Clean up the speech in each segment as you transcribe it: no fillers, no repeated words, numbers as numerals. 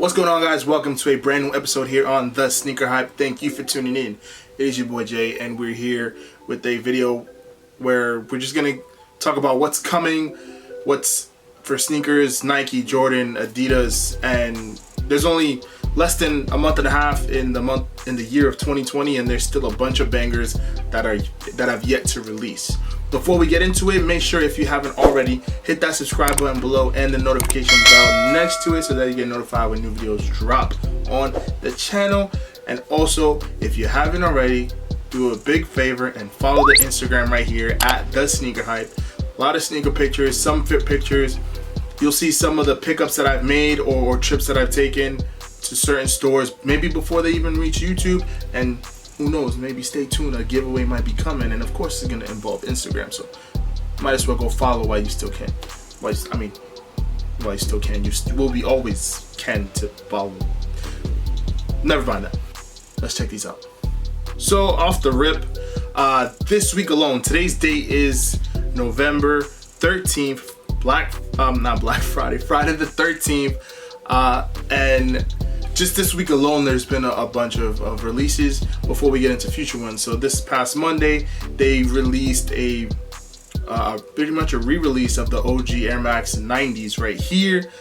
What's going on, guys? Welcome to a brand new episode here on The Sneaker Hype. Thank you for tuning in. It is your boy Jay, and we're here with a video where we're just gonna talk about what's coming, what's for sneakers, Nike, Jordan, Adidas, and there's only less than a month and a half in the year of 2020, and there's still a bunch of bangers that have yet to release. Before we get into it, make sure if you haven't already, hit that subscribe button below and the notification bell next to it so that you get notified when new videos drop on the channel. And also, if you haven't already, do a big favor and follow the Instagram right here at The Sneaker Hype. A lot of sneaker pictures, some fit pictures. You'll see some of the pickups that I've made or trips that I've taken to certain stores, maybe before they even reach YouTube. And who knows, maybe stay tuned, a giveaway might be coming, and of course it's going to involve Instagram, so might as well go follow while you still can. While you still can, you will be always can to follow. Never mind that. Let's check these out. So off the rip, this week alone, today's date is November 13th, Friday the 13th, and just this week alone, there's been a bunch of releases before we get into future ones. So this past Monday, they released pretty much a re-release of the OG Air Max 90s right here.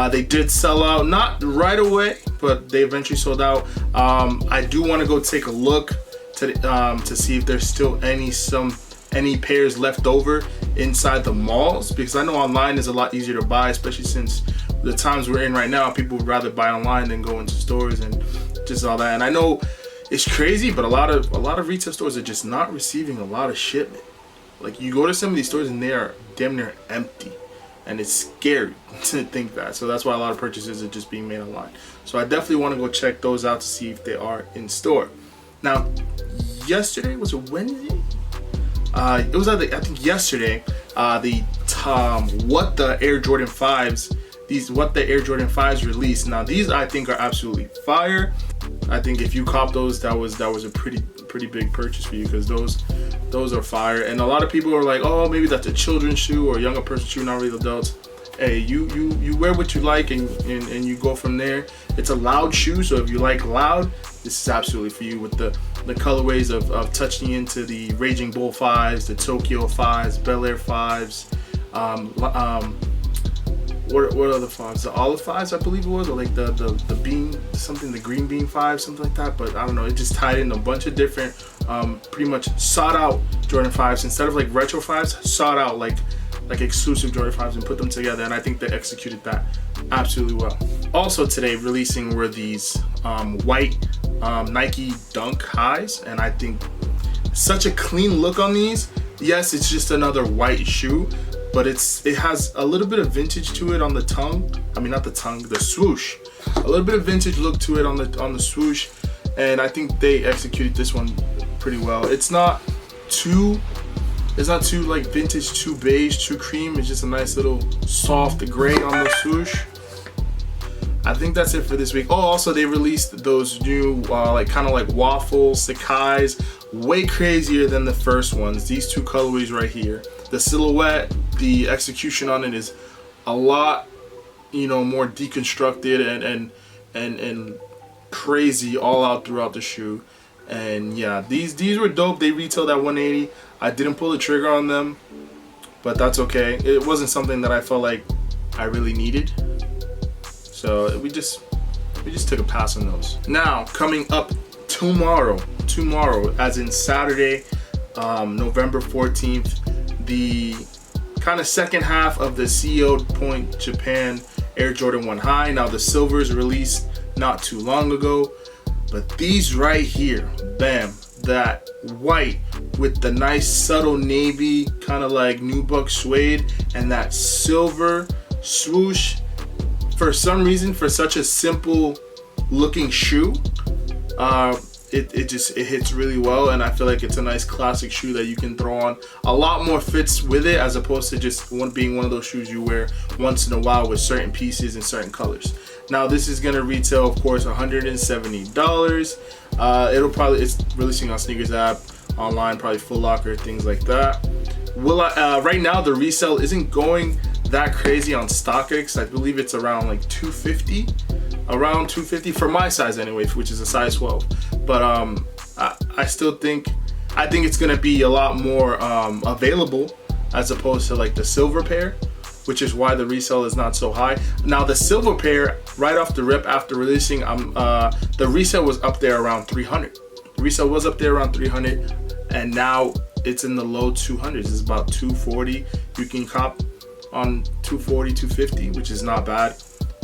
They did sell out, not right away, but they eventually sold out. I do want to go take a look to see if there's still any pairs left over inside the malls, because I know online is a lot easier to buy, especially since the times we're in right now, people would rather buy online than go into stores and just all that. And I know it's crazy, but a lot of retail stores are just not receiving a lot of shipment. Like, you go to some of these stores and they are damn near empty, and it's scary to think that. So that's why a lot of purchases are just being made online. So I definitely want to go check those out to see if they are in store. Now, yesterday, was it Wednesday? It was I think yesterday. What the Air Jordan 5s released. Now these I think are absolutely fire. I think if you cop those, that was a pretty big purchase for you, because those are fire. And a lot of people are like, oh, maybe that's a children's shoe or a younger person's shoe, not really adults. Hey, you wear what you like and you go from there. It's a loud shoe, so if you like loud, this is absolutely for you, with the colorways of touching into the Raging Bull 5s, the Tokyo 5s, Bel Air 5s, what are the 5s? The Olive 5s, I believe it was, or like the bean, something, the green bean 5, something like that. But I don't know, it just tied in a bunch of different, pretty much sought out Jordan 5s. Instead of like retro 5s, sought out like exclusive Jordan 5s and put them together, and I think they executed that absolutely well. Also today releasing were these white Nike Dunk highs, and I think such a clean look on these. Yes, it's just another white shoe, but it has a little bit of vintage to it on the tongue. I mean, not the tongue, the swoosh. A little bit of vintage look to it on the swoosh, and I think they executed this one pretty well. It's not too like vintage, too beige, too cream. It's just a nice little soft gray on the swoosh. I think that's it for this week. Oh, also they released those new kind of like waffle Sakai's, way crazier than the first ones. These two colorways right here. The silhouette, the execution on it is a lot, more deconstructed and crazy all out throughout the shoe. And yeah, these were dope. They retailed at $180. I didn't pull the trigger on them, but that's okay. It wasn't something that I felt like I really needed. So we just took a pass on those. Now, coming up tomorrow, as in Saturday, November 14th, the kind of second half of the CEO Point Japan Air Jordan 1 High. Now the silvers released not too long ago, but these right here, bam, that white with the nice subtle navy, kind of like nubuck suede, and that silver swoosh. For some reason, for such a simple looking shoe, it hits really well, and I feel like it's a nice classic shoe that you can throw on. A lot more fits with it, as opposed to just being one of those shoes you wear once in a while with certain pieces and certain colors. Now this is gonna retail, of course, $170. It's releasing on Sneakers app, online, probably Foot Locker, things like that. Right now the resale isn't going that crazy on StockX. I believe it's around like $250. around 250 for my size anyway, which is a size 12. But I still think it's gonna be a lot more available as opposed to like the silver pair, which is why the resale is not so high. Now the silver pair, right off the rip after releasing, the resale was up there around 300. The resale was up there around 300, and now it's in the low 200s. It's about 240. You can cop on 240, 250, which is not bad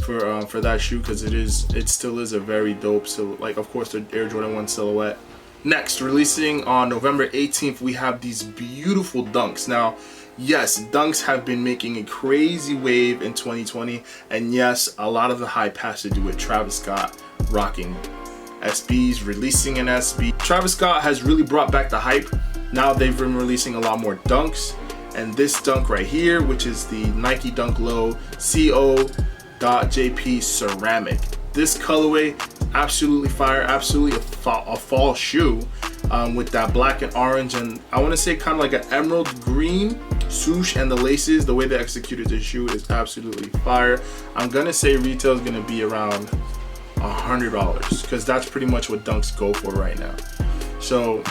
for that shoe, because it still is a very dope. So like, of course, the Air Jordan 1 silhouette. Next, releasing on November 18th, we have these beautiful Dunks. Now, yes, Dunks have been making a crazy wave in 2020, and yes, a lot of the hype has to do with Travis Scott rocking SBs, releasing an SB. Travis Scott has really brought back the hype. Now they've been releasing a lot more Dunks, and this Dunk right here, which is the Nike Dunk Low CO.JP ceramic. This colorway, absolutely fire, absolutely a fall shoe, with that black and orange, and I want to say kind of like an emerald green swoosh, and the laces, the way they executed this shoe is absolutely fire. I'm gonna say retail is gonna be around $100, because that's pretty much what Dunks go for right now. So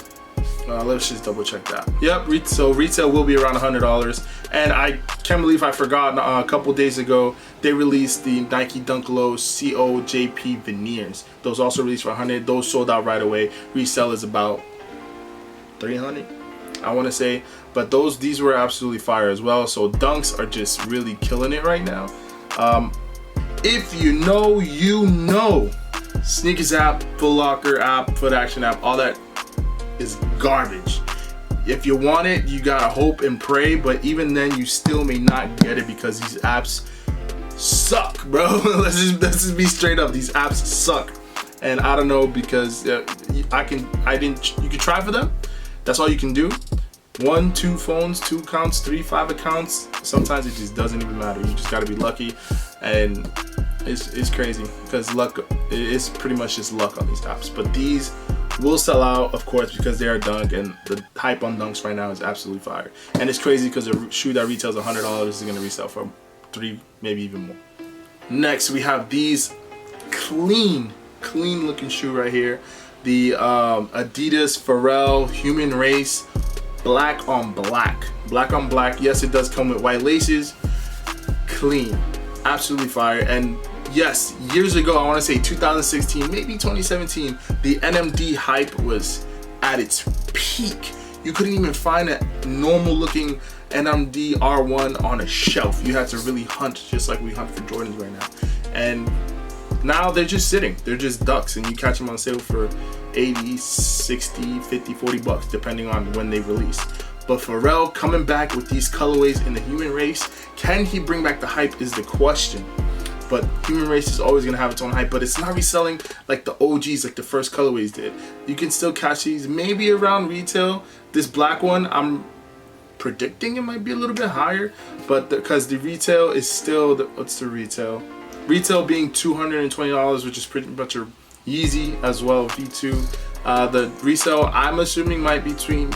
let's just double check that. Yep, so retail will be around $100. And I can't believe I forgot, a couple days ago they released the Nike Dunk Low COJP veneers. Those also released for $100. Those sold out right away. Resale is about $300, I want to say. But these were absolutely fire as well. So Dunks are just really killing it right now. If you know, you know. Sneakers app, Foot Locker app, Foot Action app, all that is garbage. If you want it, you gotta hope and pray, but even then you still may not get it, because these apps suck, bro. let's just be straight up. These apps suck, and I don't know, because you can try for them. That's all you can do. 1, 2 phones, 2 accounts, 3, 5 accounts. Sometimes it just doesn't even matter. You just gotta be lucky, and it's crazy, because luck is pretty much just luck on these apps. But these will sell out, of course, because they are Dunk, and the hype on Dunks right now is absolutely fire. And it's crazy because a shoe that retails $100 is going to resell for $3, maybe even more. Next, we have these clean looking shoe right here. The Adidas Pharrell Human Race black on black. Yes, it does come with white laces. Clean, absolutely fire. And yes, years ago, I want to say 2016, maybe 2017, the NMD hype was at its peak. You couldn't even find a normal looking NMD R1 on a shelf. You had to really hunt, just like we hunt for Jordans right now. And now they're just sitting. They're just ducks, and you catch them on sale for 80, 60, 50, 40 bucks, depending on when they release. But Pharrell coming back with these colorways in the Human Race, can he bring back the hype is the question. But Human Race is always gonna have its own hype, but it's not reselling like the OGs, like the first colorways did. You can still catch these maybe around retail. This black one, I'm predicting it might be a little bit higher, but because the retail is still what's the retail? Retail being $220, which is pretty much a Yeezy as well, V2. The resale, I'm assuming, might be between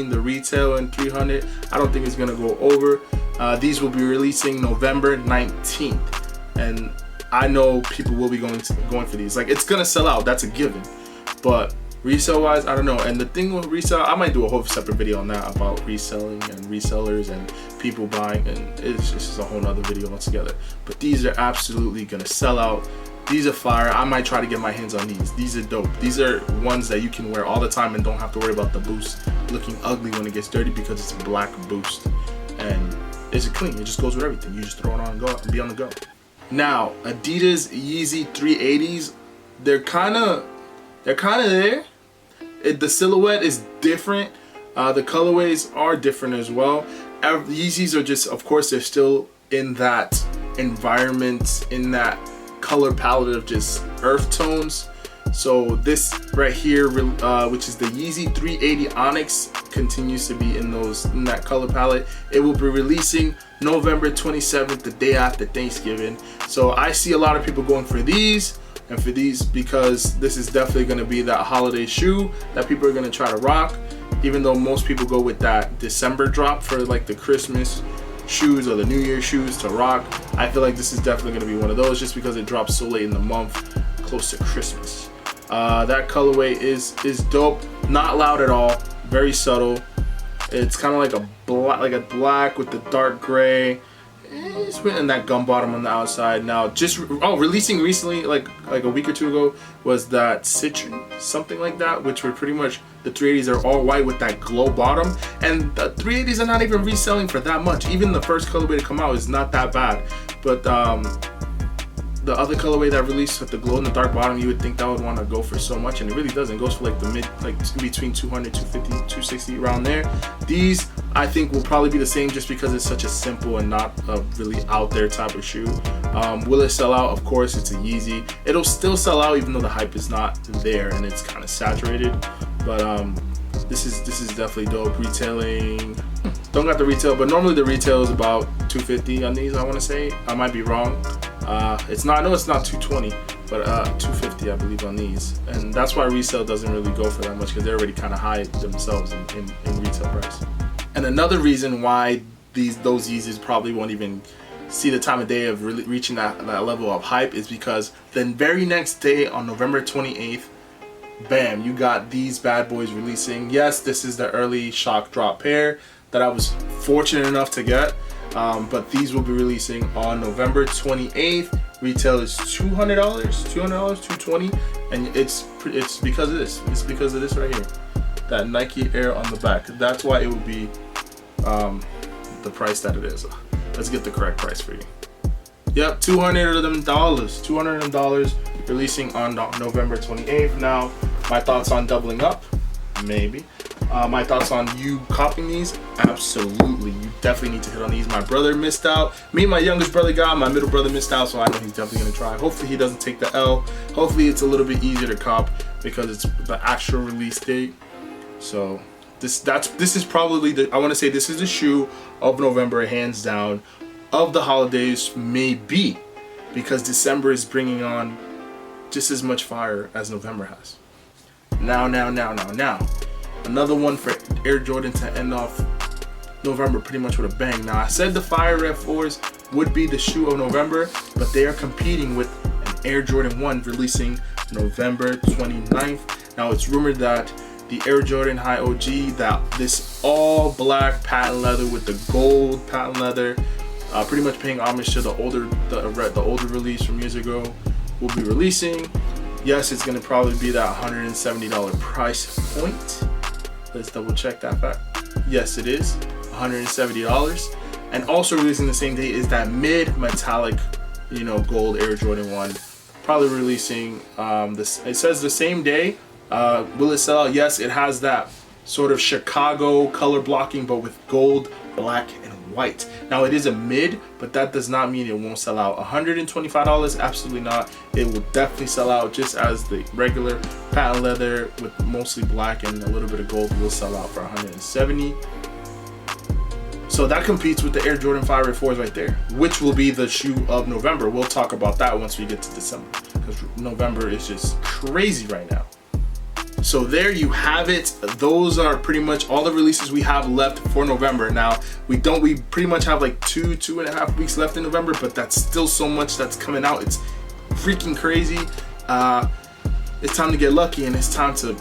the retail and $300. I don't think it's gonna go over. These will be releasing November 19th. And I know people will be going for these. Like, it's gonna sell out, that's a given. But resale wise, I don't know. And the thing with resale, I might do a whole separate video on that, about reselling and resellers and people buying, and it's just a whole nother video altogether. But these are absolutely gonna sell out. These are fire. I might try to get my hands on these. These are dope. These are ones that you can wear all the time and don't have to worry about the boost looking ugly when it gets dirty, because it's a black boost. And it's clean, it just goes with everything. You just throw it on and go out and be on the go. Now, Adidas Yeezy 380s, they're kind of there. The silhouette is different. The colorways are different as well. Yeezys are just, of course, they're still in that environment, in that color palette of just earth tones. So this right here, which is the Yeezy 380 Onyx, continues to be in that color palette. It will be releasing November 27th, the day after Thanksgiving. So I see a lot of people going for these and for these, because this is definitely going to be that holiday shoe that people are going to try to rock, even though most people go with that December drop for like the Christmas shoes or the New Year shoes to rock. I feel like this is definitely going to be one of those just because it drops so late in the month, close to Christmas. That colorway is dope. Not loud at all. Very subtle. It's kind of like a black with the dark gray. It's written that gum bottom on the outside. Now, releasing recently, like a week or two ago, was that Citron, something like that, which were pretty much the 380s are all white with that glow bottom, and the 380s are not even reselling for that much. Even the first colorway to come out is not that bad, but the other colorway that released with the glow in the dark bottom, you would think that would want to go for so much, and it really doesn't. It goes for like the mid, like between 200, 250, 260 around there. These I think will probably be the same just because it's such a simple and not a really out there type of shoe. Will it sell out? Of course, it's a Yeezy. It'll still sell out even though the hype is not there and it's kind of saturated. But this is definitely dope. Retailing, don't got the retail, but normally the retail is about $250 on these. I want to say, I might be wrong. It's not. I know it's not $220, but $250 I believe on these, and that's why resale doesn't really go for that much because they're already kind of high themselves in retail price. And another reason why those Yeezys probably won't even see the time of day of really reaching that level of hype is because the very next day on November 28th, bam, you got these bad boys releasing. Yes, this is the early shock drop pair that I was fortunate enough to get. But these will be releasing on November 28th. Retail is $200, $220, and it's because of this. It's because of this right here, that Nike Air on the back. That's why it would be the price that it is. Let's get the correct price for you. Yep, $200 of them dollars, releasing on November 28th. Now, my thoughts on doubling up, maybe. My thoughts on you copying these, absolutely. You definitely need to hit on these. My brother missed out. Me and my youngest brother got, my middle brother missed out, so I know he's definitely gonna try. Hopefully he doesn't take the L. Hopefully it's a little bit easier to cop because it's the actual release date. So this is probably I want to say this is the shoe of November, hands down, of the holidays, maybe, because December is bringing on just as much fire as November has. Now. Another one for Air Jordan to end off November pretty much with a bang. Now, I said the Fire Red 4s would be the shoe of November, but they are competing with an Air Jordan 1 releasing November 29th. Now, it's rumored that the Air Jordan High OG, that this all black patent leather with the gold patent leather, pretty much paying homage to the older release from years ago, will be releasing. Yes, it's going to probably be that $170 price point. Let's double check that fact. Yes, it is $170. And also releasing the same day is that mid metallic, gold Air Jordan 1. Probably releasing this. It says the same day. Will it sell out? Yes, it has that sort of Chicago color blocking, but with gold, black, and white. Now it is a mid, but that does not mean it won't sell out. $125? Absolutely not. It will definitely sell out just as the regular patent leather with mostly black and a little bit of gold will sell out for $170. So that competes with the Air Jordan 5 Red 4s right there, which will be the shoe of November. We'll talk about that once we get to December, because November is just crazy right now. So there you have it. Those are pretty much all the releases we have left for November. Now, we pretty much have like 2.5 weeks left in November, but that's still so much that's coming out. It's freaking crazy. It's time to get lucky, and it's time to,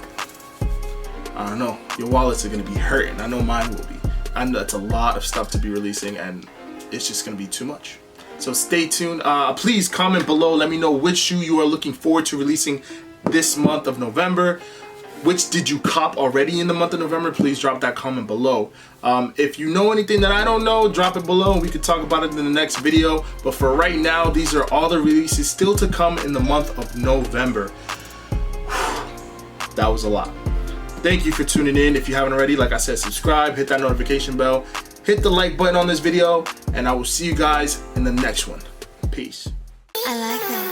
I don't know, your wallets are gonna be hurting. I know mine will be. And that's a lot of stuff to be releasing, and it's just gonna be too much. So stay tuned. Please comment below. Let me know which shoe you are looking forward to releasing this month of November. Which did you cop already in the month of November? Please drop that comment below. If you know anything that I don't know, drop it below and we could talk about it in the next video. But for right now, these are all the releases still to come in the month of November. That was a lot. Thank you for tuning in. If you haven't already, like I said, subscribe, hit that notification bell, hit the like button on this video, and I will see you guys in the next one. Peace. I like that.